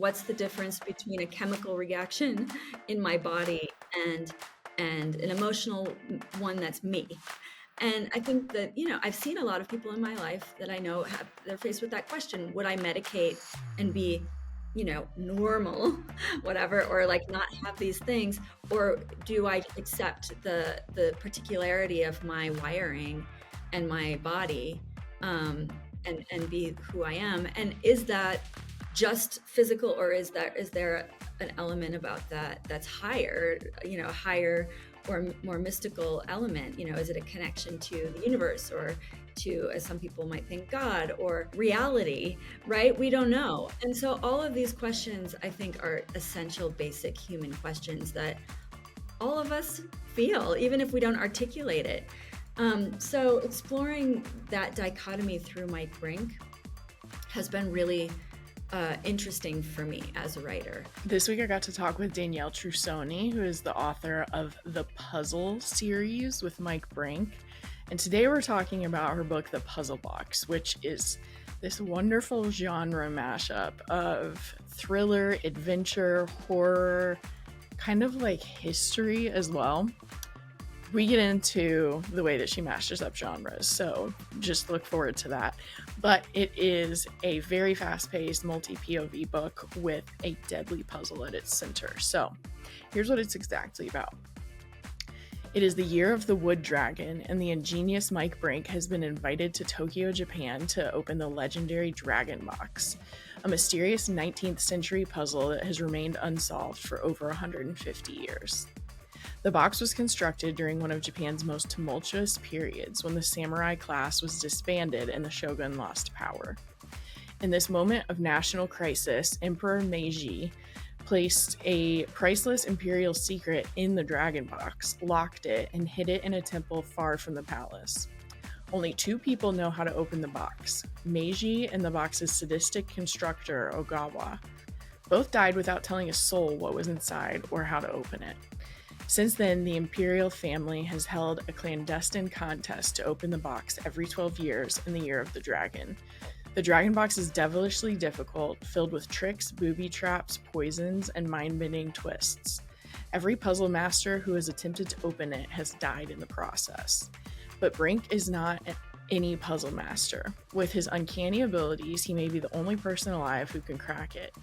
what's the difference between a chemical reaction in my body and an emotional one that's me. And I think that, I've seen a lot of people in my life that I know they're faced with that question. Would I medicate and be, normal, whatever, or like not have these things? Or do I accept the particularity of my wiring and my body, and be who I am? And is that just physical, or is there an element about that that's higher, higher or more mystical element? Is it a connection to the universe, or to, as some people might think, God, or reality, right? We don't know. And so all of these questions, I think, are essential, basic human questions that all of us feel, even if we don't articulate it. So exploring that dichotomy through Mike Brink has been really interesting for me as a writer. This week I got to talk with Danielle Trussoni, who is the author of the Puzzle series with Mike Brink. And today we're talking about her book, The Puzzle Box, which is this wonderful genre mashup of thriller, adventure, horror, kind of like history as well. We get into the way that she mashes up genres, so just look forward to that. But it is a very fast-paced multi-POV book with a deadly puzzle at its center. So here's what it's exactly about. It is the year of the wood dragon, and the ingenious Mike Brink has been invited to Tokyo, Japan to open the legendary Dragon Box, a mysterious 19th century puzzle that has remained unsolved for over 150 years. The box was constructed during one of Japan's most tumultuous periods, when the samurai class was disbanded and the shogun lost power. In this moment of national crisis, Emperor Meiji placed a priceless Imperial secret in the Dragon Box, locked it, and hid it in a temple far from the palace. Only 2 people know how to open the box, Meiji and the box's sadistic constructor, Ogawa. Both died without telling a soul what was inside or how to open it. Since then, the Imperial family has held a clandestine contest to open the box every 12 years in the year of the dragon. The Dragon Box is devilishly difficult, filled with tricks, booby traps, poisons, and mind-bending twists. Every puzzle master who has attempted to open it has died in the process. But Brink is not any puzzle master. With his uncanny abilities, he may be the only person alive who can crack it.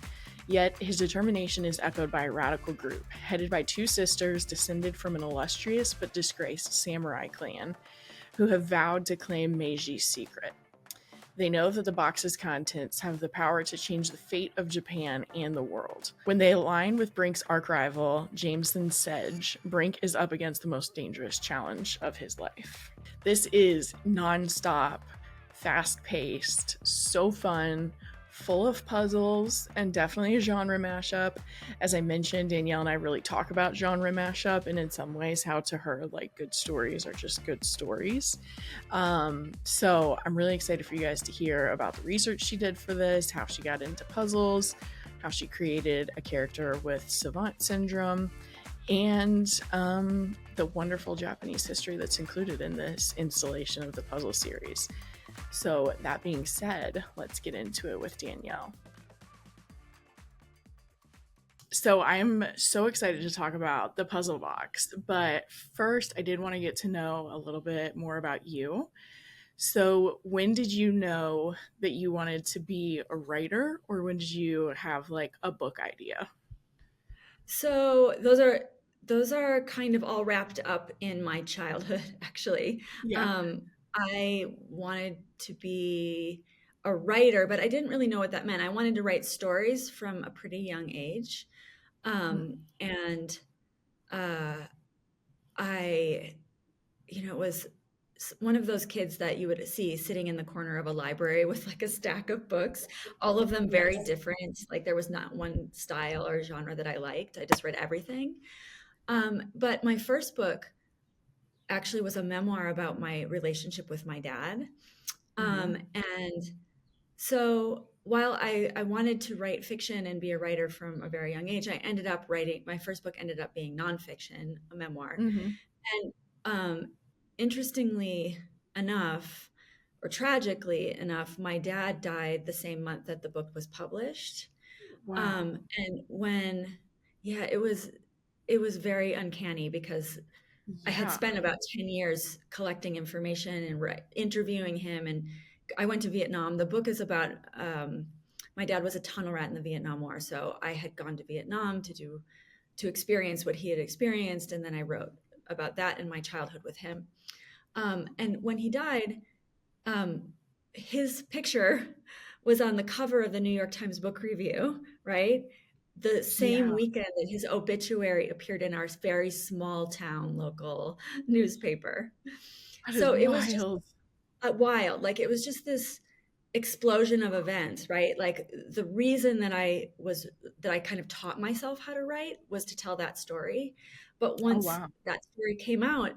Yet his determination is echoed by a radical group, headed by 2 sisters descended from an illustrious but disgraced samurai clan, who have vowed to claim Meiji's secret. They know that the box's contents have the power to change the fate of Japan and the world. When they align with Brink's arch-rival, Jameson Sedge, Brink is up against the most dangerous challenge of his life. This is non-stop, fast-paced, so fun, full of puzzles, and definitely a genre mashup. As I mentioned, Danielle and I really talk about genre mashup, and in some ways how to her, like, good stories are just good stories. So I'm really excited for you guys to hear about the research she did for this, how she got into puzzles, how she created a character with savant syndrome, and the wonderful Japanese history that's included in this installation of the puzzle series. So that being said, let's get into it with Danielle. So I'm so excited to talk about the Puzzle Box, but first I did want to get to know a little bit more about you. So when did you know that you wanted to be a writer, or when did you have like a book idea? So those are kind of all wrapped up in my childhood, actually. Yeah. I wanted to be a writer, but I didn't really know what that meant. I wanted to write stories from a pretty young age. And I, was one of those kids that you would see sitting in the corner of a library with like a stack of books, all of them very Yes. different. Like there was not one style or genre that I liked. I just read everything. But my first book actually was a memoir about my relationship with my dad. And so while I wanted to write fiction and be a writer from a very young age, I ended up writing, my first book ended up being nonfiction, a memoir. Mm-hmm. And interestingly enough, or tragically enough, my dad died the same month that the book was published. Wow. And when, yeah, it was very uncanny because I had Yeah. spent about 10 years collecting information and interviewing him. And I went to Vietnam. The book is about my dad was a tunnel rat in the Vietnam War. So I had gone to Vietnam to experience what he had experienced. And then I wrote about that in my childhood with him. And when he died, um, his picture was on the cover of the New York Times Book Review, right? The same Yeah. weekend that his obituary appeared in our very small town local newspaper. That is So it was just wild. wild. Like it was just this explosion of events, right? Like the reason that I kind of taught myself how to write was to tell that story. But Oh, once wow. that story came out,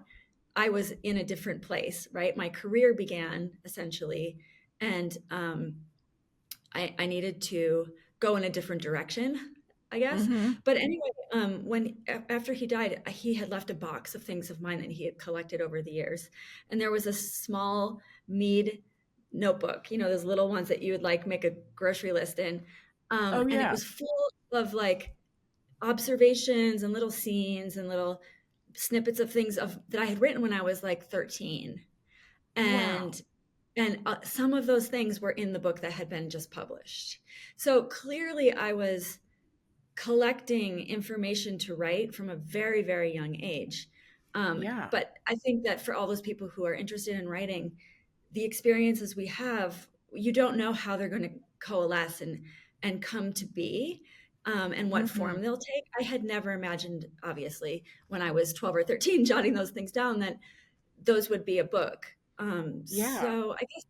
I was in a different place, right? My career began essentially, and I needed to go in a different direction, I guess. Hmm. But anyway, after he died, he had left a box of things of mine that he had collected over the years, and there was a small Mead notebook, you know, those little ones that you would like make a grocery list in, Oh, and it yeah. was full of like observations and little scenes and little snippets of things of that I had written when I was like 13. Wow. And some of those things were in the book that had been just published. So clearly I was collecting information to write from a very, very young age. Yeah. But I think that for all those people who are interested in writing, the experiences we have, you don't know how they're going to coalesce and come to be, and what Hmm. form they'll take. I had never imagined, obviously, when I was 12 or 13, jotting those things down, that those would be a book. Yeah. So I guess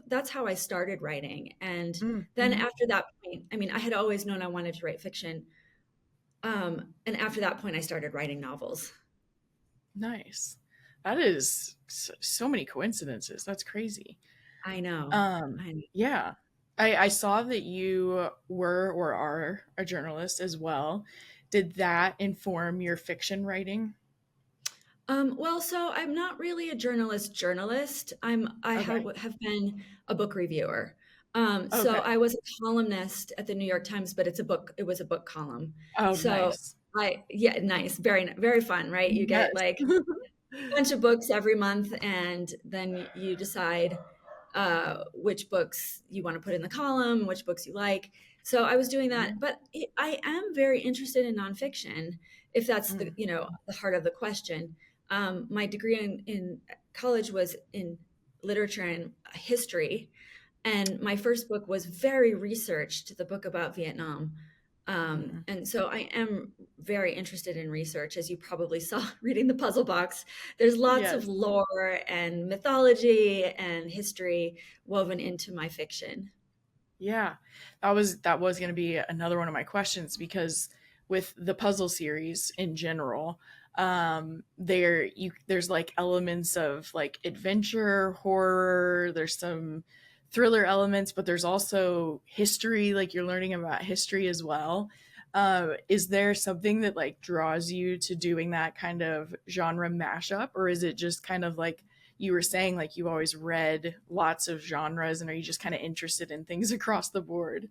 that's how I started writing. And then Mm-hmm. after that point, I mean, I had always known I wanted to write fiction. And after that point, I started writing novels. Nice. That is so many coincidences. That's crazy. I know. Um, I know. yeah. I saw that you were or are a journalist as well. Did that inform your fiction writing? Well, so I'm not really a journalist. Okay. Have been a book reviewer. So Okay. I was a columnist at the New York Times, but it was a book column. Oh, So nice. yeah, nice, very fun, right? You get Yes. like bunch of books every month, and then you decide which books you want to put in the column, which books you like. So I was doing Yeah. that, but I am very interested in nonfiction, if that's the Mm. the heart of the question. My degree in college was in literature and history, and my first book was very researched, the book about Vietnam. Mm. And so I am very interested in research, as you probably saw reading the puzzle box. There's lots of Yes. lore and mythology and history woven into my fiction. Yeah. That was going to be another one of my questions because with the puzzle series in general, there's like elements of like adventure, horror, there's some thriller elements, but there's also history, like you're learning about history as well. Is there something that like draws you to doing that kind of genre mashup, or is it just kind of like you were saying, like you always read lots of genres, and are you just kind of interested in things across the board?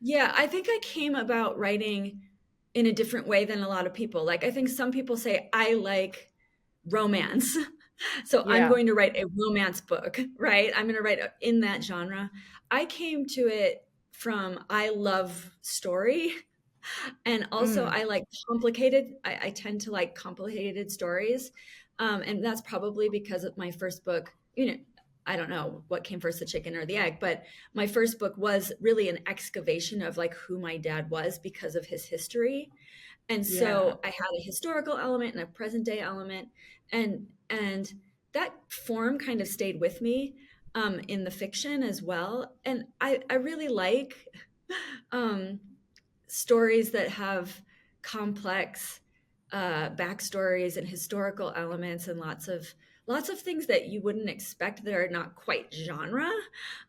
Yeah, I think I came about writing in a different way than a lot of people. Like, I think some people say, I like romance. So I'm Yeah. going to write a romance book, right? I'm going to write in that genre. I came to it from I love story. And also, Mm, I like complicated. I tend to like complicated stories, and that's probably because of my first book. I don't know what came first, the chicken or the egg, but my first book was really an excavation of like who my dad was because of his history. And yeah. so I had a historical element and a present day element, and that form kind of stayed with me in the fiction as well. And I really like um, stories that have complex backstories and historical elements and lots of things that you wouldn't expect that are not quite genre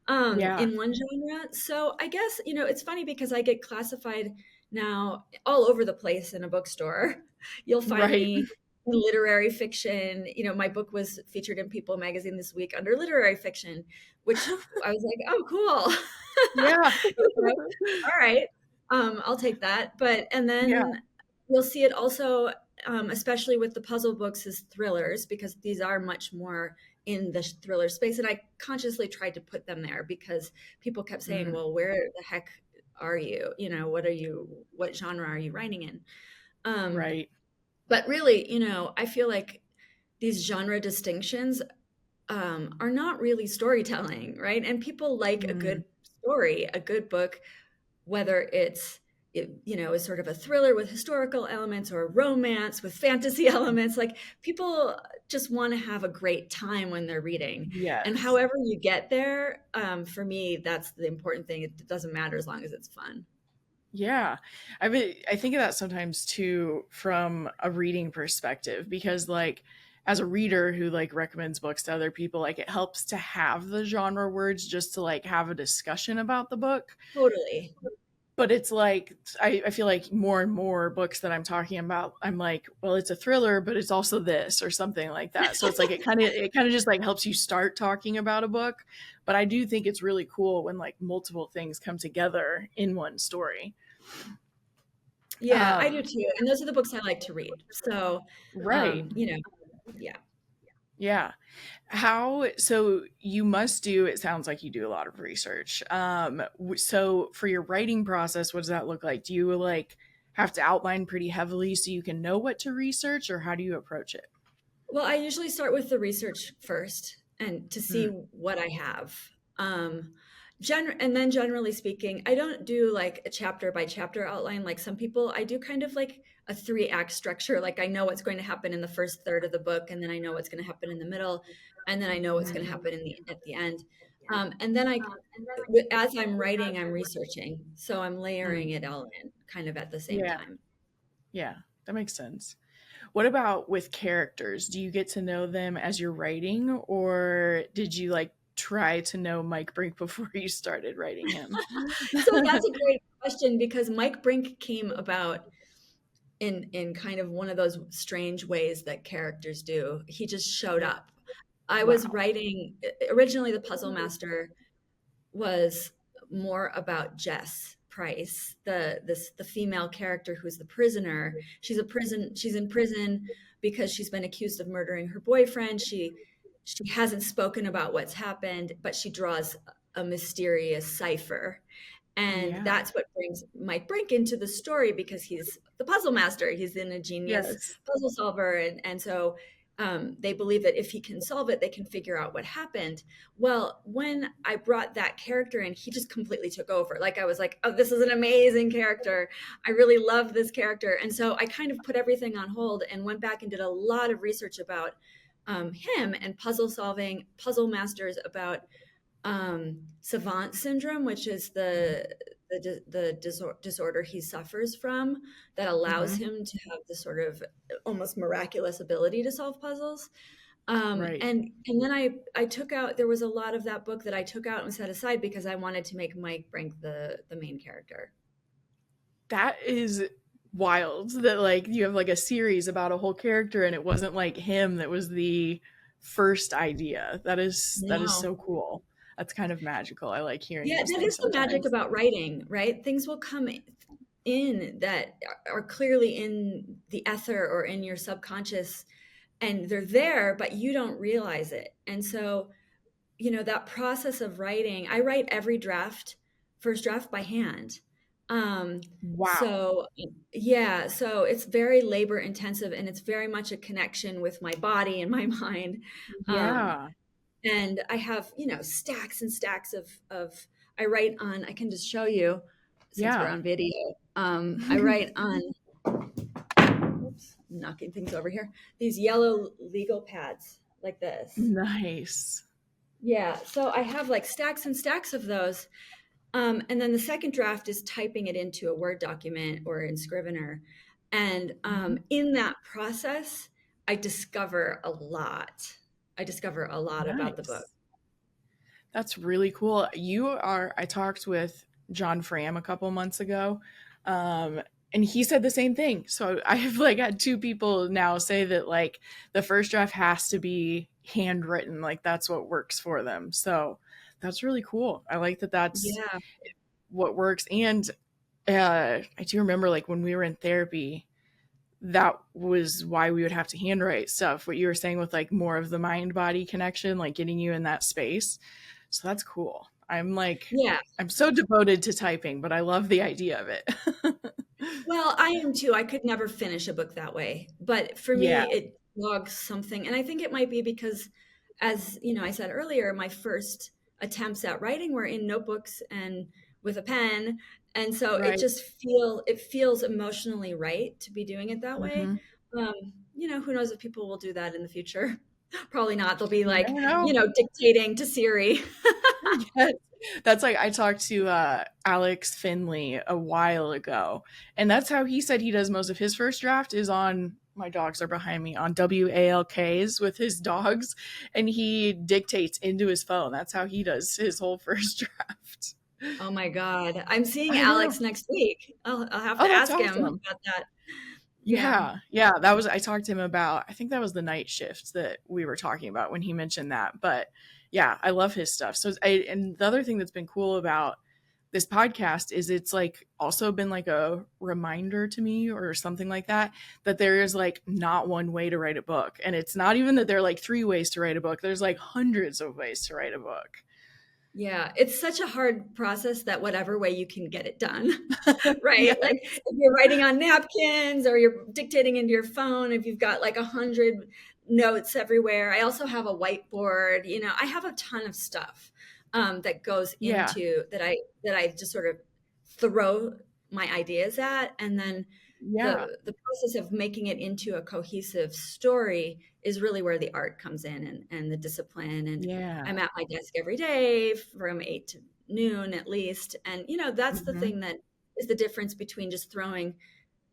Yeah. in one genre. So I guess it's funny because I get classified now all over the place in a bookstore. You'll find Right. me. literary fiction. My book was featured in People magazine this week under literary fiction, which I was like, oh, cool. Yeah. All right, I'll take that. And Yeah. then you'll see it also, especially with the puzzle books, as thrillers, because these are much more in the thriller space. And I consciously tried to put them there because people kept saying, Mm, well, where the heck are you? What genre are you writing in? Um, right. but really, I feel like these genre distinctions are not really storytelling, right? And people like a Mm, good story, a good book, whether is sort of a thriller with historical elements or romance with fantasy elements. Like, people just want to have a great time when they're reading. And yes. however you get there, for me, that's the important thing. It doesn't matter as long as it's fun. Yeah. I think of that sometimes too from a reading perspective because like as a reader who like recommends books to other people, like it helps to have the genre words just to like have a discussion about the book. Totally. But it's like I feel like more and more books that I'm talking about, I'm like, well, it's a thriller, but it's also this or something like that. So it's like it kind of just like helps you start talking about a book. But I do think it's really cool when like multiple things come together in one story. Yeah, I do Um, too. And those are the books I like to read. So, right. yeah. Yeah. So you must do, it sounds like you do a lot of research. So for your writing process, what does that look like? Do you like have to outline pretty heavily so you can know what to research, or how do you approach it? Well, I usually start with the research first and to see Mm, what I have. Um, and then generally speaking, I don't do like a chapter by chapter outline like some people. I do kind of like a three-act structure. Like, I know what's going to happen in the first third of the book, and then I know what's going to happen in the middle, and then I know what's going to mm, happen at the end. And then as I'm writing, I'm researching, so I'm layering mm. it all in kind of at the same Yeah. time. Yeah. That makes sense. What about with characters? Do you get to know them as you're writing, or did you like try to know Mike Brink before you started writing him? So that's a great question, because Mike Brink came about in kind of one of those strange ways that characters do. He just showed Yeah. up. I was Wow. writing originally. The Puzzle Master was more about Jess Price, the female character who's the prisoner. She's in prison because she's been accused of murdering her boyfriend. She hasn't spoken about what's happened, but she draws a mysterious cipher. And Yeah. that's what brings Mike Brink into the story, because he's the puzzle master. He's an ingenious Yes. puzzle solver. And so they believe that if he can solve it, they can figure out what happened. Well, when I brought that character in, he just completely took over. Like, I was like, oh, this is an amazing character. I really love this character. And so I kind of put everything on hold and went back and did a lot of research about him and puzzle solving, puzzle masters, about savant syndrome, which is the disorder he suffers from, that allows Hmm. him to have this sort of almost miraculous ability to solve puzzles. Right. And then I took out, there was a lot of that book that I took out and set aside because I wanted to make Mike Brink the main character. That is wild that like you have like a series about a whole character and it wasn't like him that was the first idea. That is No. so cool. That's kind of magical. I like hearing Yeah, those that things is the magic sometimes. about writing, right? Things will come in that are clearly in the ether or in your subconscious, and they're there, but you don't realize it. And so, that process of writing, I write every first draft by hand. Um, Wow. so yeah, so it's very labor intensive, and it's very much a connection with my body and my mind. Um, Yeah. and I have, stacks and stacks of I write on, I can just show you since we're Yeah. on video. I write on, oops, I'm knocking things over here, these yellow legal pads like this. Nice. Yeah, so I have like stacks and stacks of those. And then the second draft is typing it into a Word document or in Scrivener. And Mhm. in that process, I discover a lot. I discover a lot about the book. Nice. That's really cool. I talked with John Fram a couple months ago. Um, and he said the same thing. So I've like had two people now say that like the first draft has to be handwritten, like that's what works for them. So that's really cool. I like that that's Yeah. what works. And I do remember like when we were in therapy, that was why we would have to handwrite stuff. What you were saying with like more of the mind body connection, like getting you in that space. So that's cool. Yeah. I'm so devoted to typing, but I love the idea of it. Well, I am too. I could never finish a book that way. But for Yeah, me, it logs something. And I think it might be because, as you know, I said earlier, my first attempts at writing were in notebooks and with a pen. And so right. it feels emotionally right to be doing it that way. Hmm. Um, who knows if people will do that in the future? Probably not. They'll be You like, never know. dictating to Siri. Yes. That's like I talked to Alex Finley a while ago, and that's how he said he does most of his first draft is on my dogs are behind me on WALKs with his dogs, and he dictates into his phone. That's how he does his whole first draft. Oh my God. I'm seeing I know. Alex next week. I'll have Oh, to that's ask him awesome. about that. Yeah. Yeah, yeah, that was I talked to him about I think that was the night shift that we were talking about when he mentioned that. But yeah, I love his stuff. And the other thing that's been cool about this podcast is it's like also been like a reminder to me or something like that that there is like not one way to write a book. And it's not even that there are like three ways to write a book. There's like hundreds of ways to write a book. Yeah. It's such a hard process that whatever way you can get it done, right? Yes. Like if you're writing on napkins or you're dictating into your phone, if you've got like 100 notes everywhere. I also have a whiteboard. I have a ton of stuff that goes Yeah. into that I just sort of throw my ideas at, and then Yeah. the process of making it into a cohesive story is really where the art comes in, and the discipline. And Yeah. I'm at my desk every day from 8 to noon at least. And that's the Hmm. thing that is the difference between just throwing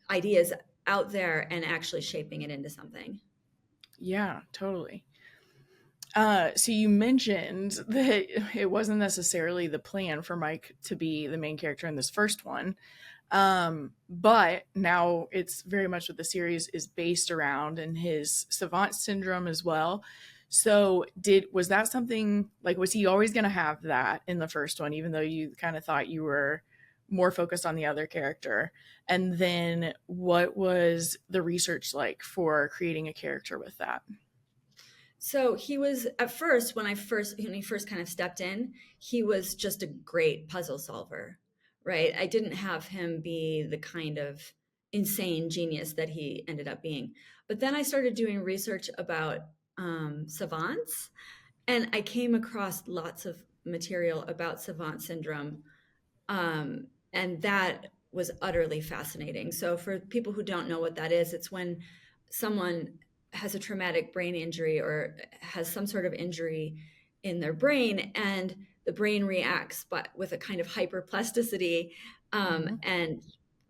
ideas out there and actually shaping it into something. Yeah, totally. So you mentioned that it wasn't necessarily the plan for Mike to be the main character in this first one. But now it's very much what the series is based around and his savant syndrome as well. So was that something like was he always going to have that in the first one even though you kind of thought you were more focused on the other character? And then what was the research like for creating a character with that? So he was at first when he first kind of stepped in, he was just a great puzzle solver, right? I didn't have him be the kind of insane genius that he ended up being. But then I started doing research about savants, and I came across lots of material about savant syndrome, and that was utterly fascinating. So, for people who don't know what that is, it's when someone has a traumatic brain injury or has some sort of injury in their brain, and the brain reacts, but with a kind of hyperplasticity, Hmm. and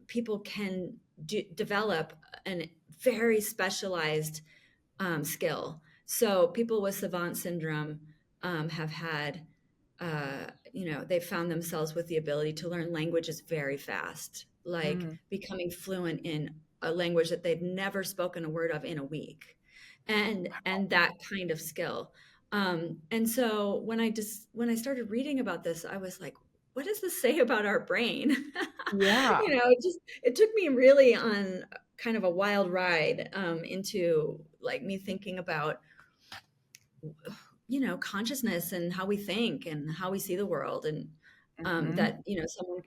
people can develop a very specialized skill. So people with savant syndrome have had, they've found themselves with the ability to learn languages very fast, like Mm. becoming fluent in a language that they'd never spoken a word of in a week, and that kind of skill. And so when I started reading about this, I was like, what does this say about our brain? Yeah. It took me really on kind of a wild ride into like me thinking about consciousness and how we think and how we see the world, and Hmm. that someone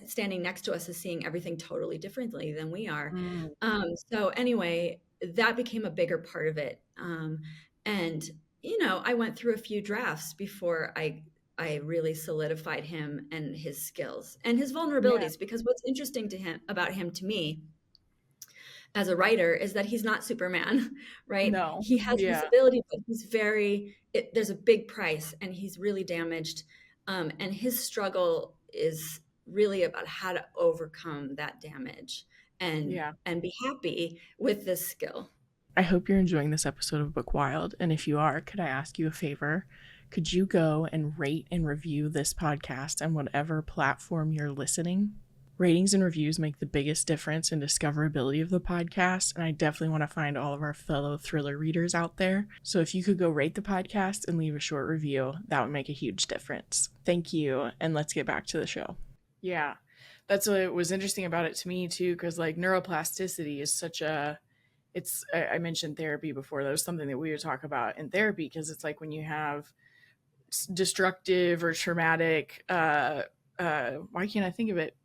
standing next to us is seeing everything totally differently than we are. Mm. So anyway, that became a bigger part of it, and I went through a few drafts before I really solidified him and his skills and his Yeah. vulnerabilities, because what's interesting about him to me as a writer is that he's not Superman, right? No. He has this Yeah. ability, but there's a big price, and he's really damaged. And his struggle is really about how to overcome that damage and Yeah. be happy with this skill. I hope you're enjoying this episode of Bookwild. And if you are, could I ask you a favor? Could you go and rate and review this podcast on whatever platform you're listening? Ratings and reviews make the biggest difference in discoverability of the podcast, and I definitely want to find all of our fellow thriller readers out there. So if you could go rate the podcast and leave a short review, that would make a huge difference. Thank you, and let's get back to the show. Yeah, that's what was interesting about it to me too, because like neuroplasticity is such a I mentioned therapy before. That was something that we would talk about in therapy, because it's like when you have destructive or traumatic why can't I think of it,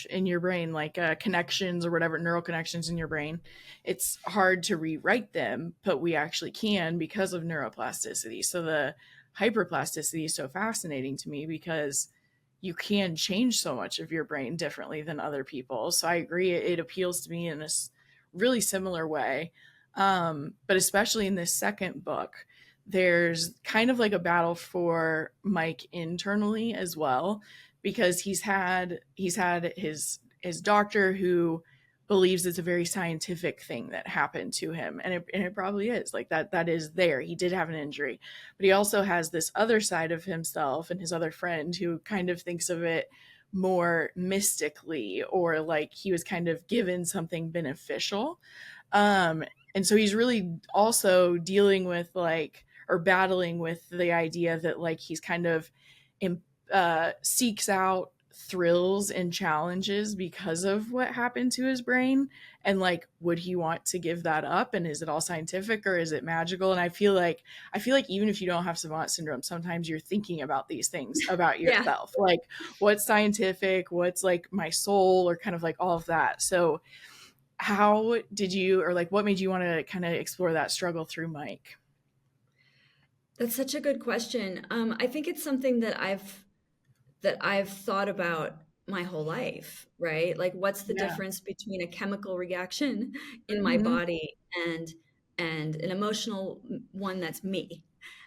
in your brain, like connections or whatever, neural connections in your brain, it's hard to rewrite them, but we actually can because of neuroplasticity. So the hyperplasticity is so fascinating to me because you can change so much of your brain differently than other people. So I agree, it appeals to me in a really similar way. But especially in this second book, there's kind of like a battle for Mike internally as well, because he's had his doctor who believes it's a very scientific thing that happened to him, and it probably is like that is there. He did have an injury, but he also has this other side of himself and his other friend who kind of thinks of it more mystically, or like he was kind of given something beneficial. And so he's really also dealing with like, or battling with the idea that like he's kind of seeks out thrills and challenges because of what happened to his brain, and like would he want to give that up, and is it all scientific or is it magical? And I feel like even if you don't have savant syndrome, sometimes you're thinking about these things about Yeah. yourself, like what's scientific, what's like my soul, or kind of like all of that. So how did you, or like what made you want to kind of explore that struggle through Mike? That's such a good question. I think it's something that I've thought about my whole life, right? Like, what's the Yeah. difference between a chemical reaction in my Hmm. body and an emotional one that's me?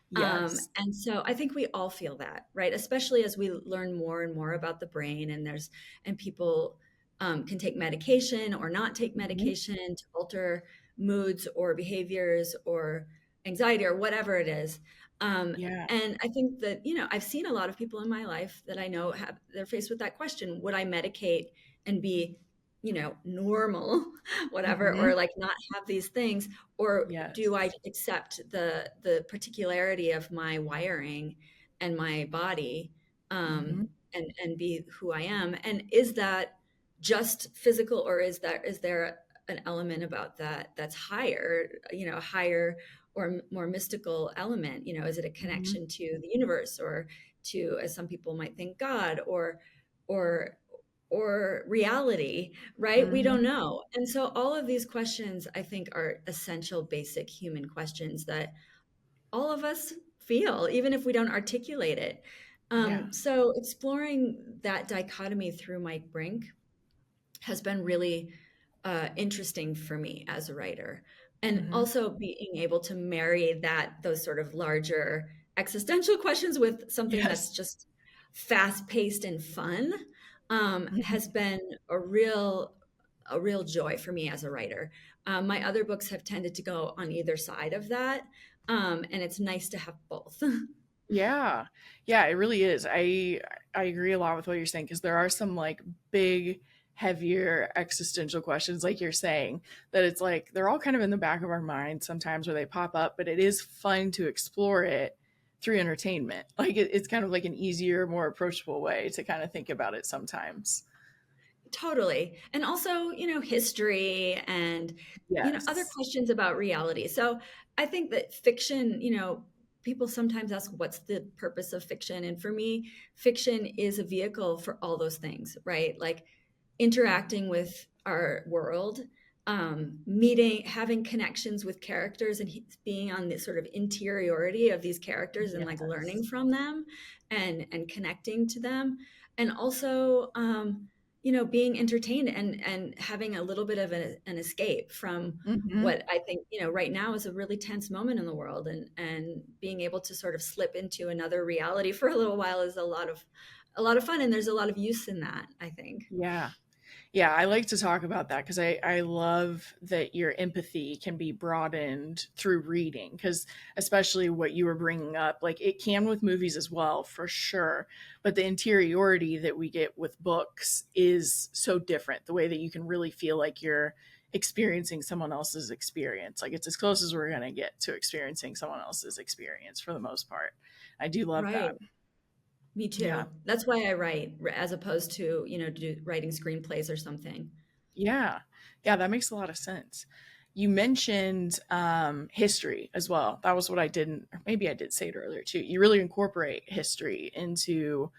Yes. And so I think we all feel that, right? Especially as we learn more and more about the brain, and people can take medication or not take Hmm. medication to alter moods or behaviors or anxiety or whatever it is. Um, Yeah. and I think that, I've seen a lot of people in my life that I know they're faced with that question. Would I medicate and be, normal, whatever, Hmm. or like not have these things? Or Yes. do I accept the particularity of my wiring and my body, Hmm. and be who I am? And is that just physical, or is there an element about that that's higher, higher or more mystical element? Is it a Hmm. connection to the universe, or to, as some people might think, God, or or reality, right? We don't Hmm. know. And so all of these questions, I think, are essential, basic human questions that all of us feel, even if we don't articulate it. Yeah. So exploring that dichotomy through Mike Brink has been really interesting for me as a writer. And Hmm. also being able to marry those sort of larger existential questions with something that's Yes. just fast paced and fun, has Hmm. been a real joy for me as a writer. My other books have tended to go on either side of that, and it's nice to have both. Yeah. Yeah, it really is. I agree a lot with what you're saying, because there are some like big, heavier existential questions, like you're saying, that it's like they're all kind of in the back of our mind sometimes where they pop up, but it is fun to explore it through entertainment. Like it's kind of like an easier, more approachable way to kind of think about it sometimes. Totally. And also, history and, other Yes. questions about reality. So I think that fiction, people sometimes ask, what's the purpose of fiction? And for me, fiction is a vehicle for all those things, right? Like interacting with our world, having connections with characters, and being on this sort of interiority of these characters, and like learning Yes. from them and connecting to them. And also, being entertained and having a little bit of an escape from Hmm. what I think, right now is a really tense moment in the world, and being able to sort of slip into another reality for a little while is a lot of fun, and there's a lot of use in that, I think. Yeah. Yeah, I like to talk about that because I love that your empathy can be broadened through reading. Because, especially what you were bringing up, like it can with movies as well, for sure. But the interiority that we get with books is so different. The way that you can really feel like you're experiencing someone else's experience. Like it's as close as we're going to get to experiencing someone else's experience for the most part. I do love Right. that. Me Yeah. too. That's why I write as opposed to, writing screenplays or something. Yeah. Yeah, that makes a lot of sense. You mentioned history as well. That was what I didn't, or maybe I did say it earlier too. You really incorporate history into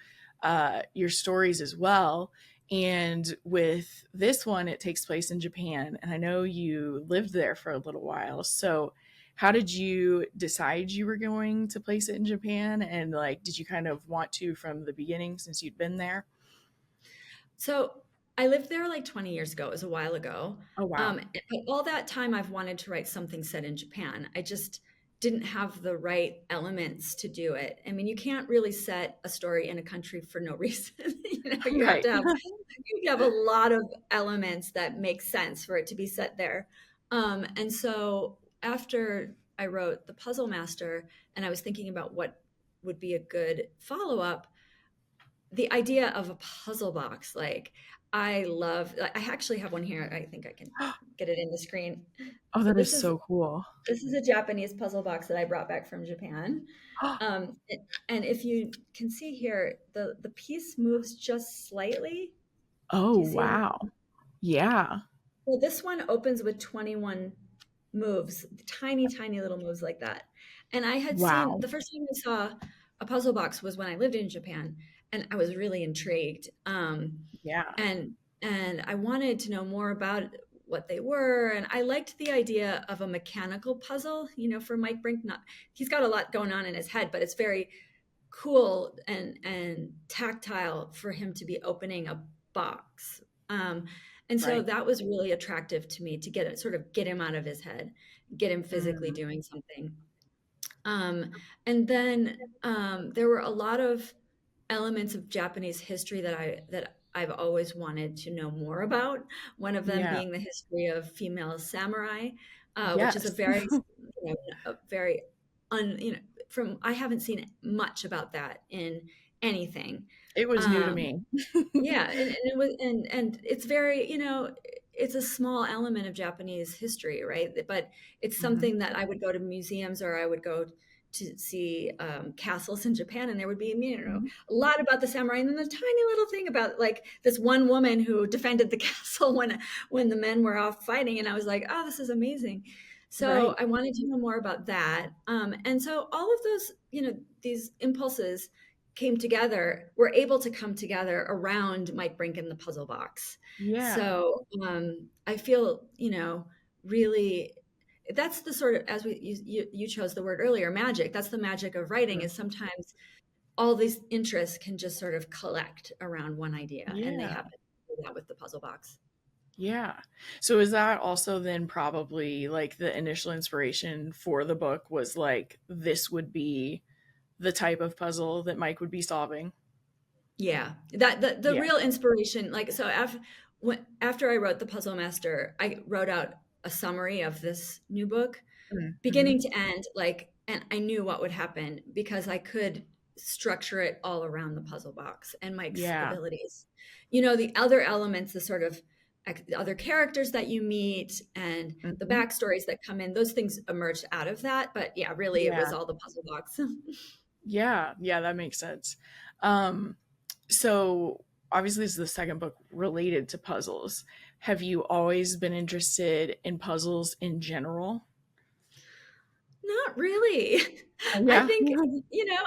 your stories as well. And with this one, it takes place in Japan. And I know you lived there for a little while. So, how did you decide you were going to place it in Japan? And like, did you kind of want to from the beginning since you'd been there? So I lived there like 20 years ago. It was a while ago. Oh, wow. But all that time I've wanted to write something set in Japan. I just didn't have the right elements to do it. I mean, you can't really set a story in a country for no reason. You have Right. to have a lot of elements that make sense for it to be set there. And so after I wrote The Puzzle Master and I was thinking about what would be a good follow-up, the idea of a puzzle box, like I actually have one here. I think I can get it in the screen. Oh, So that is so cool. this is a Japanese puzzle box that I brought back from Japan. And if you can see here, the piece moves just slightly. Oh, Do you see it? wow. Yeah. Well, this one opens with 21 moves, tiny, tiny little moves like that. And I had seen Wow. the first time I saw a puzzle box was when I lived in Japan, and I was really intrigued. Yeah. And I wanted to know more about what they were, and I liked the idea of a mechanical puzzle. For Mike Brink, not he's got a lot going on in his head, but it's very cool and tactile for him to be opening a box. And so Right. that was really attractive to me to get him out of his head, get him physically Mm. doing something. Um, and then there were a lot of elements of Japanese history that I've always wanted to know more about. One of them Yeah. being the history of female samurai, which is a Yes. very, a very from I haven't seen much about that in anything. It was new to Um, me. yeah, and it was and it's very, it's a small element of Japanese history, right? But it's Mhm. something that I would go to museums or I would go to see castles in Japan, and there would be, Mhm. a lot about the samurai, and then the tiny little thing about like this one woman who defended the castle when the men were off fighting, and I was like, oh, this is amazing. So Right. I wanted to know more about that, and so all of those, these impulses came together were able to come together around Mike Brink and the puzzle box. Yeah. So I feel, really that's the sort of, as you chose the word earlier, magic. That's the magic of writing, Mhm. is sometimes all these interests can just sort of collect around one idea, and they Yeah. happen to do that with the puzzle box. Yeah. So is that also then probably like the initial inspiration for the book was like this would be the type of puzzle that Mike would be solving? Yeah, that the Yeah. real inspiration, like, so after I wrote The Puzzle Master, I wrote out a summary of this new book, Mhm. beginning to end, like, and I knew what would happen because I could structure it all around the puzzle box and Mike's Yeah. abilities. The other elements, the sort of the other characters that you meet and the Mhm. backstories that come in, those things emerged out of that. But yeah, really, it was Yeah. all the puzzle box. Yeah. Yeah, that makes sense. Um so obviously this is the second book related to puzzles. Have you always been interested in puzzles in general? Not really. Oh, I yeah. think,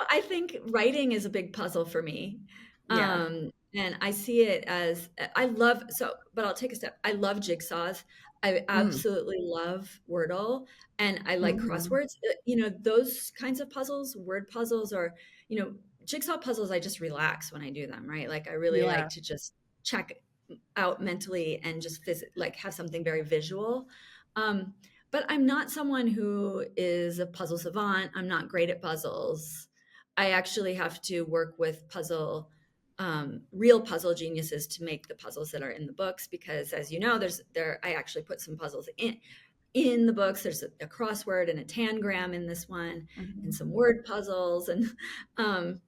I think writing is a big puzzle for me. Yeah. And I see it as I love, so, but I'll take a step. I love jigsaws. I Mm. absolutely love Wordle, and I like Mhm. crosswords. Those kinds of puzzles, word puzzles, or, you know, jigsaw puzzles, I just relax when I do them, right? Like I really Yeah. like to just check out mentally and just like have something very visual. Um, but I'm not someone who is a puzzle savant. I'm not great at puzzles. I actually have to work with puzzle. real puzzle geniuses to make the puzzles that are in the books, because as you know, I actually put some puzzles in the books. There's a crossword and a tangram in this one, and Mhm. some word puzzles, um,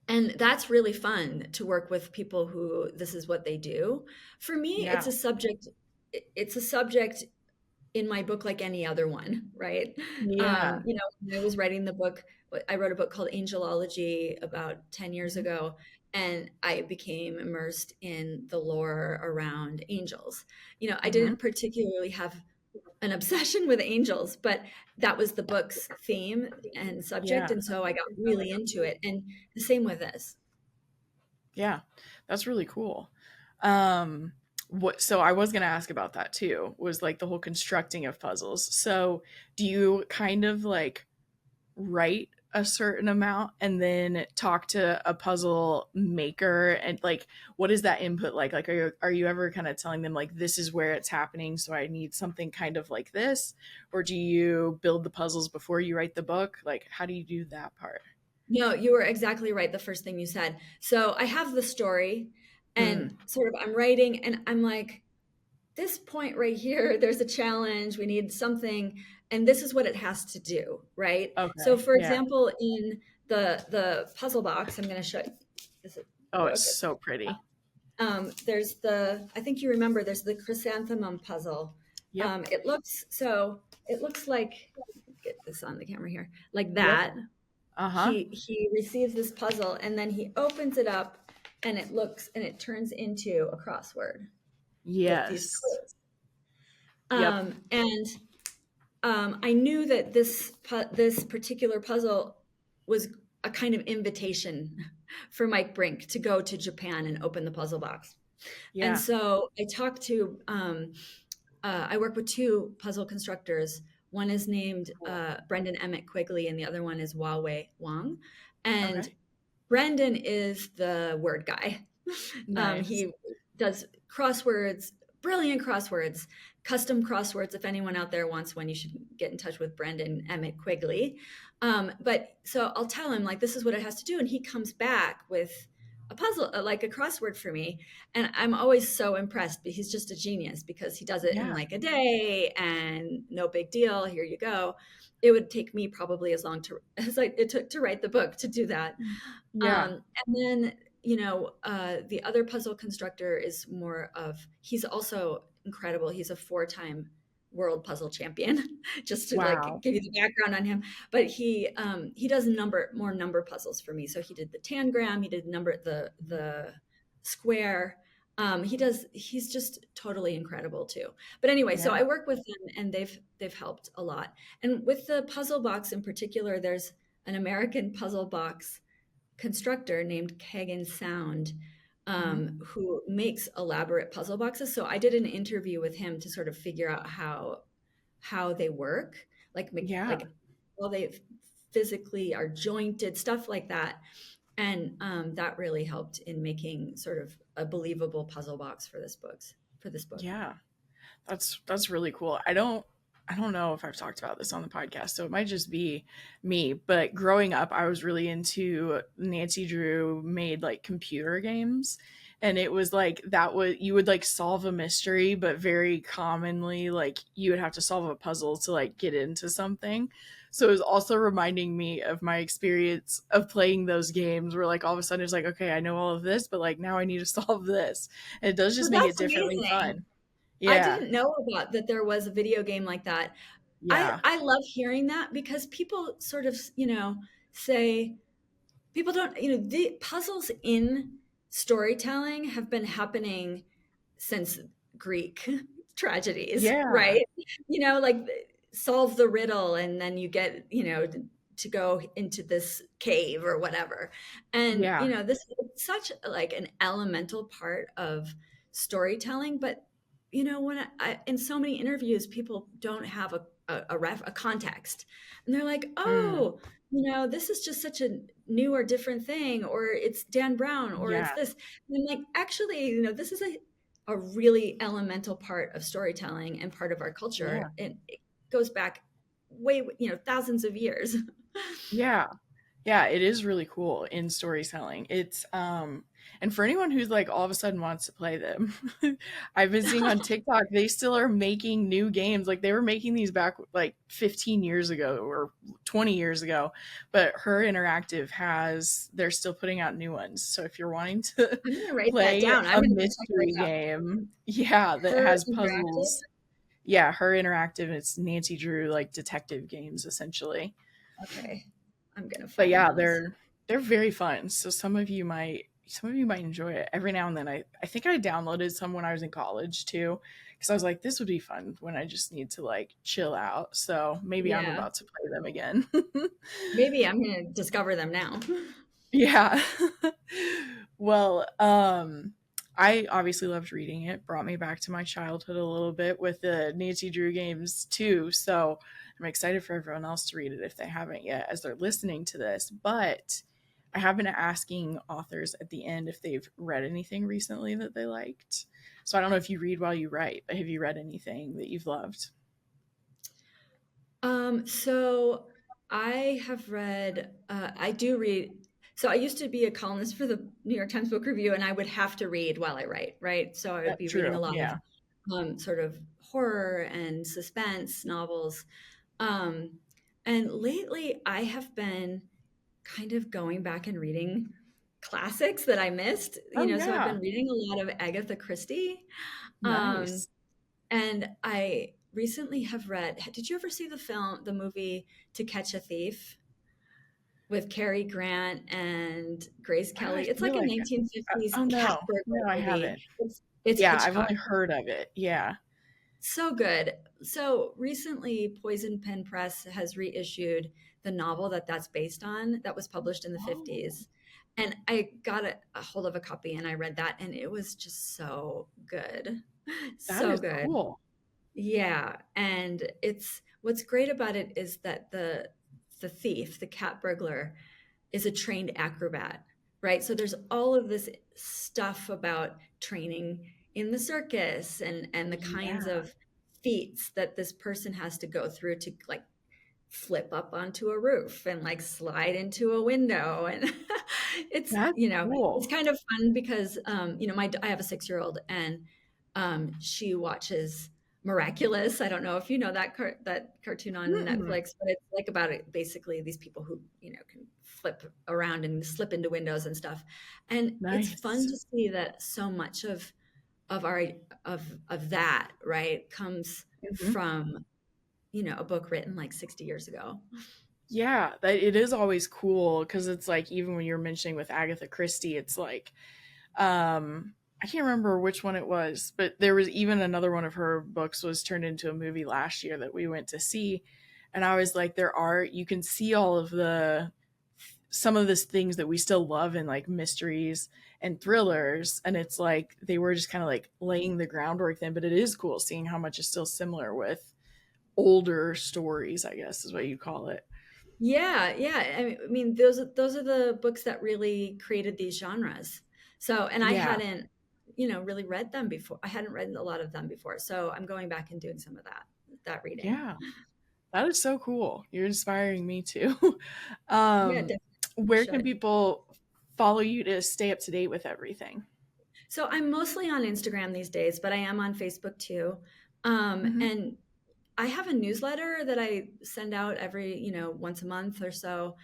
and that's really fun to work with people who this is what they do. For me, Yeah. it's a subject in my book like any other one, right? Yeah. When I was writing the book, I wrote a book called Angelology about 10 years Mhm. ago, and I became immersed in the lore around angels. I Mhm. didn't particularly have an obsession with angels, but that was the book's theme and subject, Yeah. and so I got really into it. And the same with this. Yeah. That's really cool. Um so I was going to ask about that too, was like the whole constructing of puzzles. So do you kind of like write a certain amount and then talk to a puzzle maker, and like what is that input like are you ever kind of telling them like this is where it's happening, so I need something kind of like this, or do you build the puzzles before you write the book? Like how do you do that part? No, you were exactly right the first thing you said. So I have the story, and Mm, sort of I'm writing, and I'm like, this point right here, there's a challenge, we need something, and this is what it has to do, right? So okay, for yeah. example, in the puzzle box, I'm going to show you this is the Oh, it's book. so pretty. There's I think you remember, there's the chrysanthemum puzzle. Yep. It looks like, get this on the camera here, like Yep. that. Uh-huh. He receives this puzzle, and then he opens it up, and it turns into a crossword with these Yes. clues. Yep. And I knew that this particular puzzle was a kind of invitation for Mike Brink to go to Japan and open the puzzle box. And Yeah. so I work with two puzzle constructors. One is named Brendan Emmett Quigley, and the other one is Huawei Wang. And Okay. Brendan is the word guy. Nice. He does crosswords, brilliant crosswords, custom crosswords. If anyone out there wants one, you should get in touch with Brendan Emmett Quigley. But so I'll tell him, like, this is what it has to do, and he comes back with a puzzle, like a crossword for me, and I'm always so impressed. But he's just a genius because he does it in Yeah. like a day, and no big deal. Here you go. It would take me probably as long as it took to write the book to do that. Yeah. And then, the other puzzle constructor is he's also incredible. He's a four-time world puzzle champion, just to like Wow. give you the background on him. But he does more number puzzles for me. So he did the tangram, he did the square. He's just totally incredible too. But anyway, so Yeah. I work with them, and they've helped a lot. And with the puzzle box in particular, there's an American puzzle box constructor named Kagan Sound, Mhm. who makes elaborate puzzle boxes. So I did an interview with him to sort of figure out how they work, Yeah. like how they physically are jointed, stuff like that. And that really helped in making sort of a believable puzzle box for this book. Yeah. That's really cool. I don't know if I've talked about this on the podcast, so it might just be me, but growing up I was really into Nancy Drew made like computer games, and it was like that was you would like solve a mystery, but very commonly like you would have to solve a puzzle to like get into something. So it was also reminding me of my experience of playing those games where like all of a sudden it's like, okay, I know all of this, but like now I need to solve this. And it does So just make it that's differently amazing. fun. I Yeah. didn't know about that there was a video game like that. I Yeah. I love hearing that because people sort of, say people don't, the puzzles in storytelling have been happening since Greek tragedies, Yeah. right? Like, solve the riddle, and then you get, to go into this cave or whatever. And, Yeah. this is such like an elemental part of storytelling. But, when in so many interviews, people don't have a context, and they're like, Mm. oh, this is just such a new or different thing, or it's Dan Brown, or it's Yeah. this. And I'm like, actually, this is a really elemental part of storytelling and part of our culture. Yeah. And it goes back way, thousands of years. Yeah. Yeah, it is really cool in storytelling. It's And for anyone who's like all of a sudden wants to play them, I've been seeing on TikTok they still are making new games. Like they were making these back like 15 years ago or 20 years ago, but Her Interactive has they're still putting out new ones. So if you're wanting to I'm gonna write that play down. I'm a gonna check mystery those out. game, yeah, that Her has Interactive? puzzles. Yeah, Her Interactive, it's Nancy Drew like detective games essentially. Okay. I'm gonna But find yeah, those. they're very fun. So some of you might enjoy it. Every now and then I think I downloaded some when I was in college too because I was like this would be fun when I just need to like chill out. So maybe I'm Yeah. about to play them again. Maybe I'm gonna discover them now. Yeah. Well, I obviously loved reading it. Brought me back to my childhood a little bit with the Nancy Drew games too. So I'm excited for everyone else to read it if they haven't yet as they're listening to this. But I have been asking authors at the end if they've read anything recently that they liked. So I don't know if you read while you write, but have you read anything that you've loved? So I have read, I do read. So I used to be a columnist for the New York Times Book Review, and I would have to read while I write, right? So I would be reading a True. lot of Yeah. sort of horror and suspense novels. Um, and lately I have been kind of going back and reading classics that I missed, Oh so I've yeah. been reading a lot of Agatha Christie. Um, Nice. and I recently have read, did you ever see the movie To Catch a Thief with Cary Grant and Grace I Kelly? It's feel like a like 1950s oh cat no. burglar No, I movie. haven't. It's Yeah, I've Hitchcock. only heard of it. Yeah. So good. So recently, Poison Pen Press has reissued the novel that's based on, that was published in the Oh, 50s. And I got a hold of a copy and I read that, and it was just so good. that So is good. cool. Yeah, and it's what's great about it is that the thief, the cat burglar, is a trained acrobat, right? So there's all of this stuff about training in the circus and the kinds Yeah, of feats that this person has to go through to like flip up onto a roof and like slide into a window and it's that's it's cool. kind of fun because my I have a 6-year-old and she watches Miraculous. I don't know if you know that cartoon on Mm-mm. Netflix, but it's like about it basically these people who can flip around and slip into windows and stuff, and it's fun Nice. to see that so much of our of that, right, comes Mhm. from a book written like 60 years ago. Yeah, that it is always cool because it's like even when you're mentioning with Agatha Christie, it's like I can't remember which one it was, but there was even another one of her books was turned into a movie last year that we went to see. And I was like, you can see all of the some of these things that we still love in like mysteries and thrillers. And it's like they were just kind of like laying the groundwork then, but it is cool seeing how much is still similar with older stories, I guess is what you call it. Yeah, yeah. I mean, those are the books that really created these genres. So, and I Yeah. hadn't, really read them before. I hadn't read a lot of them before. So I'm going back and doing some of that reading. Yeah. That is so cool. You're inspiring me too. Yeah, um, definitely where can should. people follow you to stay up to date with everything? So I'm mostly on Instagram these days, but I am on Facebook too. Hmm. And I have a newsletter that I send out every, once a month or so.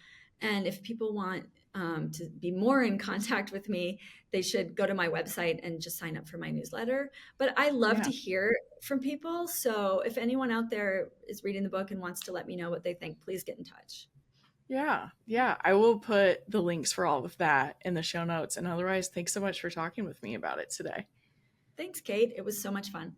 And if people want to be more in contact with me, they should go to my website and just sign up for my newsletter. But I love Yeah. to hear from people. So if anyone out there is reading the book and wants to let me know what they think, please get in touch. Yeah. Yeah. I will put the links for all of that in the show notes. And otherwise, thanks so much for talking with me about it today. Thanks, Kate. It was so much fun.